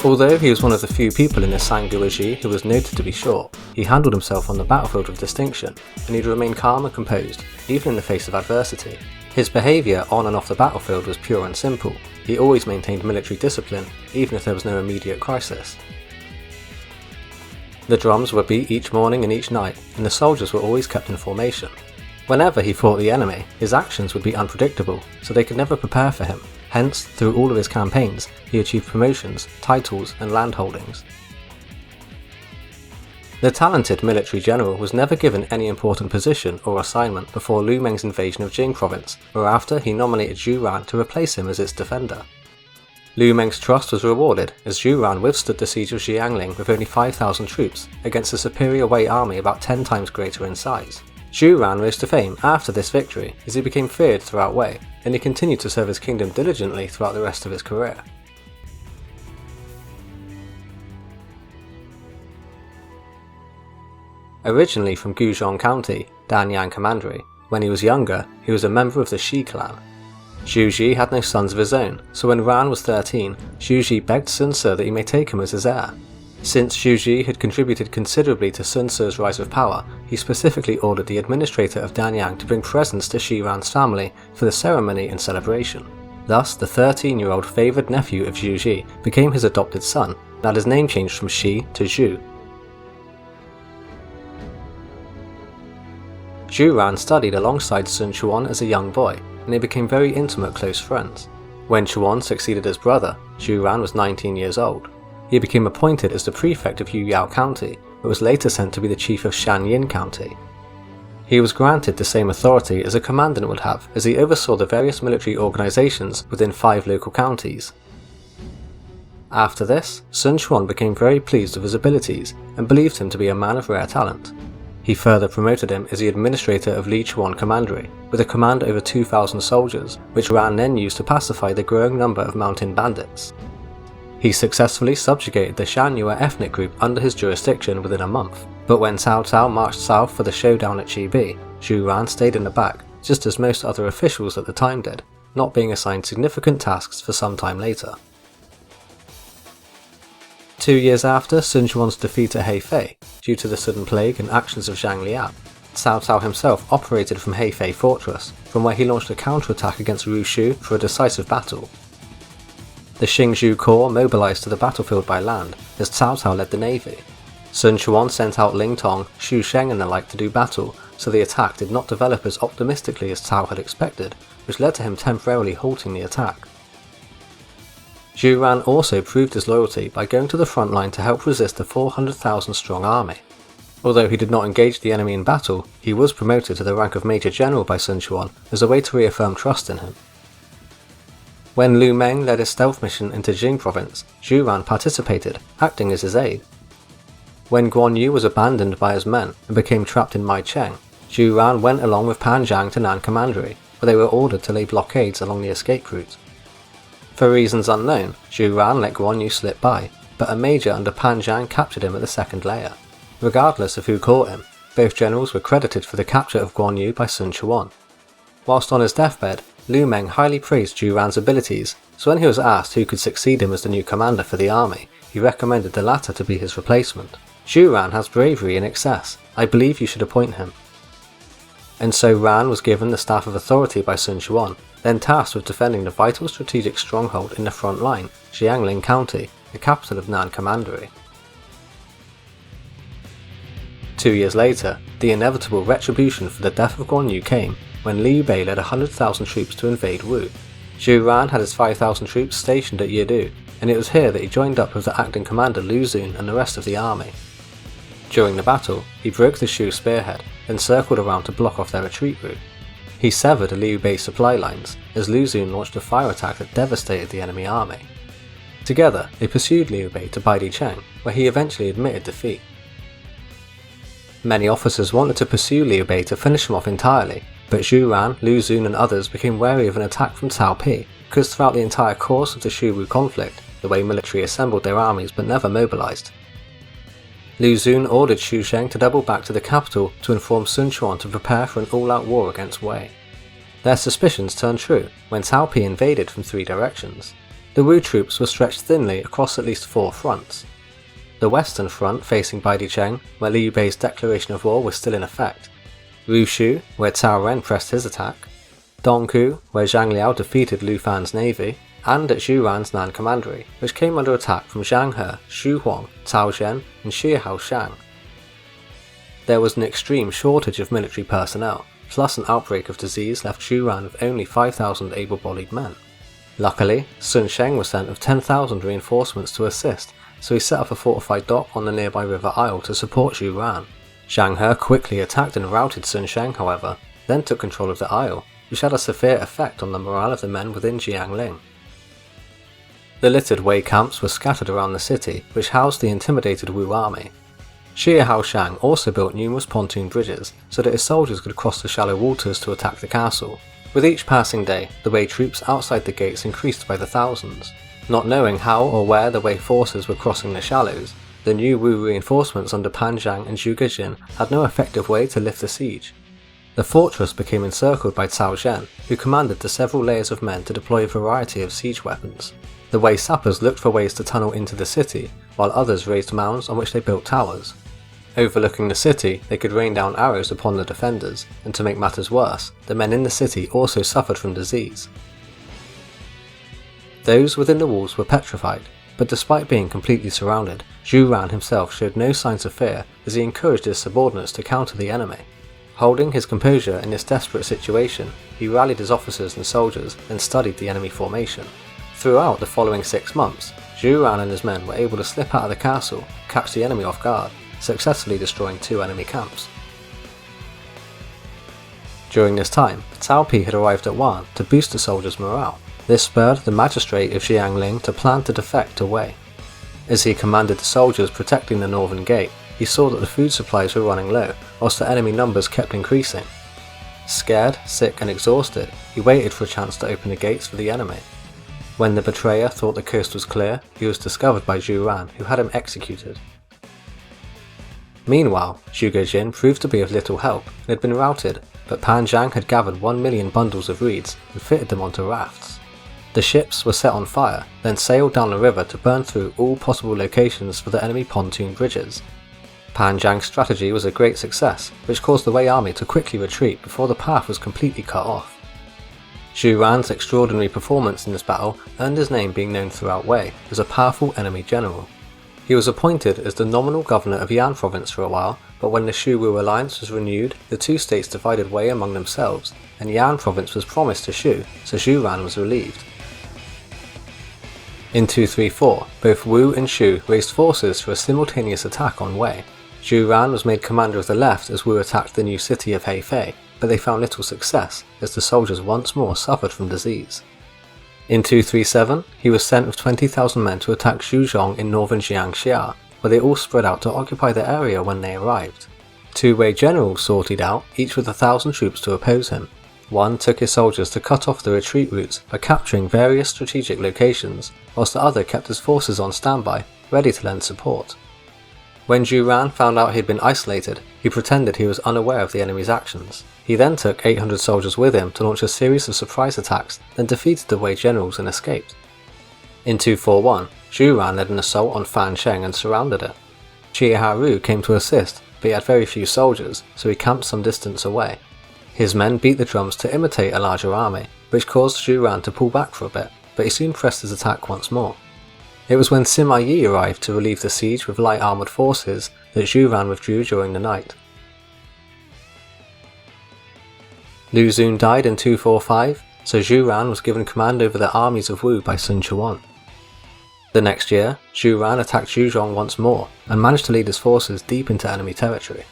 Although he was one of the few people in the Sanguozhi who was noted to be short, he handled himself on the battlefield with distinction, and he'd remain calm and composed, even in the face of adversity. His behaviour on and off the battlefield was pure and simple. He always maintained military discipline, even if there was no immediate crisis. The drums were beat each morning and each night, and the soldiers were always kept in formation. Whenever he fought the enemy, his actions would be unpredictable, so they could never prepare for him. Hence, through all of his campaigns, he achieved promotions, titles, and land holdings. The talented military general was never given any important position or assignment before Lu Meng's invasion of Jing province, or after he nominated Zhuran to replace him as its defender. Lu Meng's trust was rewarded as Zhuran withstood the siege of Jiangling with only 5,000 troops against a superior Wei army about 10 times greater in size. Zhuran rose to fame after this victory as he became feared throughout Wei, and he continued to serve his kingdom diligently throughout the rest of his career. Originally from Guzhong County, Danyang Commandery, when he was younger, he was a member of the Shi clan. Zhuji had no sons of his own, so when Ran was 13, Zhuji begged Sun Ce that he may take him as his heir. Since Zhuji had contributed considerably to Sun Ce's rise of power, he specifically ordered the administrator of Danyang to bring presents to Shi Ran's family for the ceremony and celebration. Thus, the 13-year-old favoured nephew of Zhuji became his adopted son, and had his name changed from Shi to Zhu. Zhuran studied alongside Sun Quan as a young boy, and they became very intimate close friends. When Quan succeeded his brother, Zhuran was 19 years old. He became appointed as the prefect of Yuyao County, but was later sent to be the chief of Shanyin County. He was granted the same authority as a commandant would have, as he oversaw the various military organizations within 5 local counties. After this, Sun Quan became very pleased with his abilities and believed him to be a man of rare talent. He further promoted him as the administrator of Lichuan Commandery, with a command over 2,000 soldiers, which Ran then used to pacify the growing number of mountain bandits. He successfully subjugated the Shanyue ethnic group under his jurisdiction within a month, but when Cao Cao marched south for the showdown at Chibi, Zhuran stayed in the back, just as most other officials at the time did, not being assigned significant tasks for some time later. 2 years after Sun Quan's defeat at Hefei, due to the sudden plague and actions of Zhang Liao, Cao Cao himself operated from Hefei Fortress, from where he launched a counterattack against Rushu for a decisive battle. The Xingzhou Corps mobilized to the battlefield by land, as Cao Cao led the navy. Sun Quan sent out Ling Tong, Xu Sheng and the like to do battle, so the attack did not develop as optimistically as Cao had expected, which led to him temporarily halting the attack. Zhuran also proved his loyalty by going to the front line to help resist a 400,000 strong army. Although he did not engage the enemy in battle, he was promoted to the rank of Major General by Sun Quan as a way to reaffirm trust in him. When Lu Meng led a stealth mission into Jing province, Zhuran participated, acting as his aide. When Guan Yu was abandoned by his men and became trapped in Mai Cheng, Zhuran went along with Pan Zhang to Nan Commandery, where they were ordered to lay blockades along the escape route. For reasons unknown, Zhuran let Guan Yu slip by, but a major under Pan Zhang captured him at the second layer. Regardless of who caught him, both generals were credited for the capture of Guan Yu by Sun Quan. Whilst on his deathbed, Lu Meng highly praised Zhuran's abilities, so when he was asked who could succeed him as the new commander for the army, he recommended the latter to be his replacement. "Zhuran has bravery in excess. I believe you should appoint him." And so Ran was given the staff of authority by Sun Quan, then tasked with defending the vital strategic stronghold in the front line, Jiangling County, the capital of Nan Commandery. 2 years later, the inevitable retribution for the death of Guan Yu came, when Liu Bei led 100,000 troops to invade Wu. Zhuran had his 5,000 troops stationed at Yidu, and it was here that he joined up with the acting commander Lu Xun and the rest of the army. During the battle, he broke the Shu spearhead, then circled around to block off their retreat route. He severed Liu Bei's supply lines, as Lu Xun launched a fire attack that devastated the enemy army. Together, they pursued Liu Bei to Baidicheng, where he eventually admitted defeat. Many officers wanted to pursue Liu Bei to finish him off entirely, but Zhuran, Lu Xun and others became wary of an attack from Cao Pi, because throughout the entire course of the Shu-Wu conflict, the Wei military assembled their armies but never mobilized. Lu Xun ordered Xu Sheng to double back to the capital to inform Sun Quan to prepare for an all-out war against Wei. Their suspicions turned true when Cao Pi invaded from 3 directions. The Wu troops were stretched thinly across at least 4 fronts. The western front facing Baidicheng, where Liu Bei's declaration of war was still in effect, Rushu, where Cao Ren pressed his attack, Dongku, where Zhang Liao defeated Lu Fan's navy, and at Zhuran's Nan Commandery, which came under attack from Zhang He, Xu Huang, Cao Zhen, and Xihao Shang. There was an extreme shortage of military personnel, plus an outbreak of disease left Zhuran with only 5,000 able-bodied men. Luckily, Sun Sheng was sent with 10,000 reinforcements to assist, so he set up a fortified dock on the nearby River Isle to support Zhuran. Zhang He quickly attacked and routed Sun Sheng, however, then took control of the isle, which had a severe effect on the morale of the men within Jiangling. The littered Wei camps were scattered around the city, which housed the intimidated Wu army. Xihao Shang also built numerous pontoon bridges so that his soldiers could cross the shallow waters to attack the castle. With each passing day, the Wei troops outside the gates increased by the thousands. Not knowing how or where the Wei forces were crossing the shallows, the new Wu reinforcements under Pan Zhang and Zhu Gejin had no effective way to lift the siege. The fortress became encircled by Cao Zhen, who commanded the several layers of men to deploy a variety of siege weapons. The Wei sappers looked for ways to tunnel into the city, while others raised mounds on which they built towers. Overlooking the city, they could rain down arrows upon the defenders, and to make matters worse, the men in the city also suffered from disease. Those within the walls were petrified, but despite being completely surrounded, Zhu Ran himself showed no signs of fear as he encouraged his subordinates to counter the enemy. Holding his composure in this desperate situation, he rallied his officers and soldiers and studied the enemy formation. Throughout the following 6 months, Zhu Ran and his men were able to slip out of the castle, catch the enemy off guard, successfully destroying 2 enemy camps. During this time, Cao Pi had arrived at Wan to boost the soldiers' morale. This spurred the magistrate of Jiangling to plan to defect to Wei. As he commanded the soldiers protecting the northern gate, he saw that the food supplies were running low, whilst the enemy numbers kept increasing. Scared, sick and exhausted, he waited for a chance to open the gates for the enemy. When the betrayer thought the coast was clear, he was discovered by Zhu Ran, who had him executed. Meanwhile, Zhu Gejin proved to be of little help and had been routed, but Pan Zhang had gathered 1 million bundles of reeds and fitted them onto rafts. The ships were set on fire, then sailed down the river to burn through all possible locations for the enemy pontoon bridges. Pan Zhang's strategy was a great success, which caused the Wei army to quickly retreat before the path was completely cut off. Zhu Ran's extraordinary performance in this battle earned his name being known throughout Wei as a powerful enemy general. He was appointed as the nominal governor of Yan province for a while, but when the Shu-Wu alliance was renewed, the 2 states divided Wei among themselves, and Yan province was promised to Shu, so Zhu Ran was relieved. In 234, both Wu and Shu raised forces for a simultaneous attack on Wei. Zhu Ran was made commander of the left as Wu attacked the new city of Hefei, but they found little success as the soldiers once more suffered from disease. In 237, he was sent with 20,000 men to attack Xuzhong in northern Jiangxia, where they all spread out to occupy the area when they arrived. 2 Wei generals sorted out, each with 1,000 troops to oppose him. One took his soldiers to cut off the retreat routes by capturing various strategic locations, whilst the other kept his forces on standby, ready to lend support. When Zhu Ran found out he had been isolated, he pretended he was unaware of the enemy's actions. He then took 800 soldiers with him to launch a series of surprise attacks, then defeated the Wei generals and escaped. In 241, Zhu Ran led an assault on Fansheng and surrounded it. Chiharu came to assist, but he had very few soldiers, so he camped some distance away. His men beat the drums to imitate a larger army, which caused Zhu Ran to pull back for a bit, but he soon pressed his attack once more. It was when Sima Yi arrived to relieve the siege with light armoured forces that Zhu Ran withdrew during the night. Lu Xun died in 245, so Zhu Ran was given command over the armies of Wu by Sun Quan. The next year, Zhu Ran attacked Xuzhong once more and managed to lead his forces deep into enemy territory.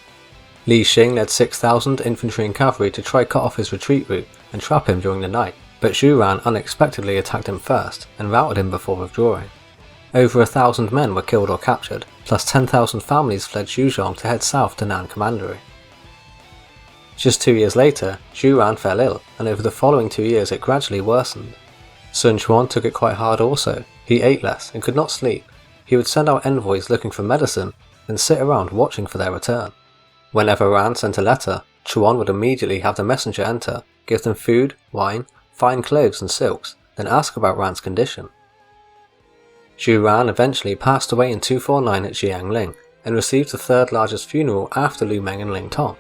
Li Xing led 6,000 infantry and cavalry to try cut off his retreat route and trap him during the night, but Zhu Ran unexpectedly attacked him first and routed him before withdrawing. Over 1,000 men were killed or captured, plus 10,000 families fled Xuzhong to head south to Nan Commandery. Just 2 years later, Zhu Ran fell ill, and over the following 2 years it gradually worsened. Sun Quan took it quite hard also. He ate less and could not sleep. He would send out envoys looking for medicine, and sit around watching for their return. Whenever Ran sent a letter, Chuan would immediately have the messenger enter, give them food, wine, fine clothes and silks, then ask about Ran's condition. Zhuran eventually passed away in 249 at Jiangling and received the third largest funeral after Lu Meng and Ling Tong.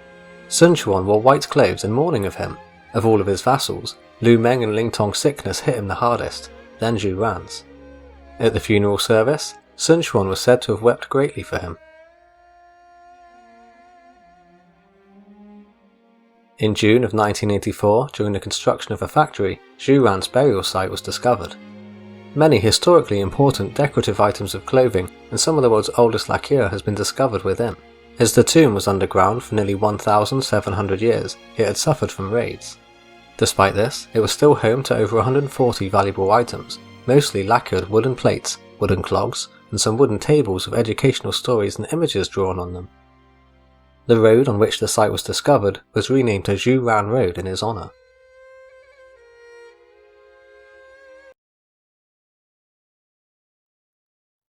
Sun Quan wore white clothes in mourning of him. Of all of his vassals, Lu Meng and Ling Tong's sickness hit him the hardest, then Zhuran's. At the funeral service, Sun Quan was said to have wept greatly for him. In June of 1984, during the construction of a factory, Zhuran's burial site was discovered. Many historically important decorative items of clothing and some of the world's oldest lacquer has been discovered within. As the tomb was underground for nearly 1,700 years, it had suffered from raids. Despite this, it was still home to over 140 valuable items, mostly lacquered wooden plates, wooden clogs, and some wooden tables with educational stories and images drawn on them. The road on which the site was discovered was renamed to Zhu Ran Road in his honour.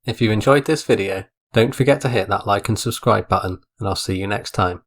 If you enjoyed this video, don't forget to hit that like and subscribe button, and I'll see you next time.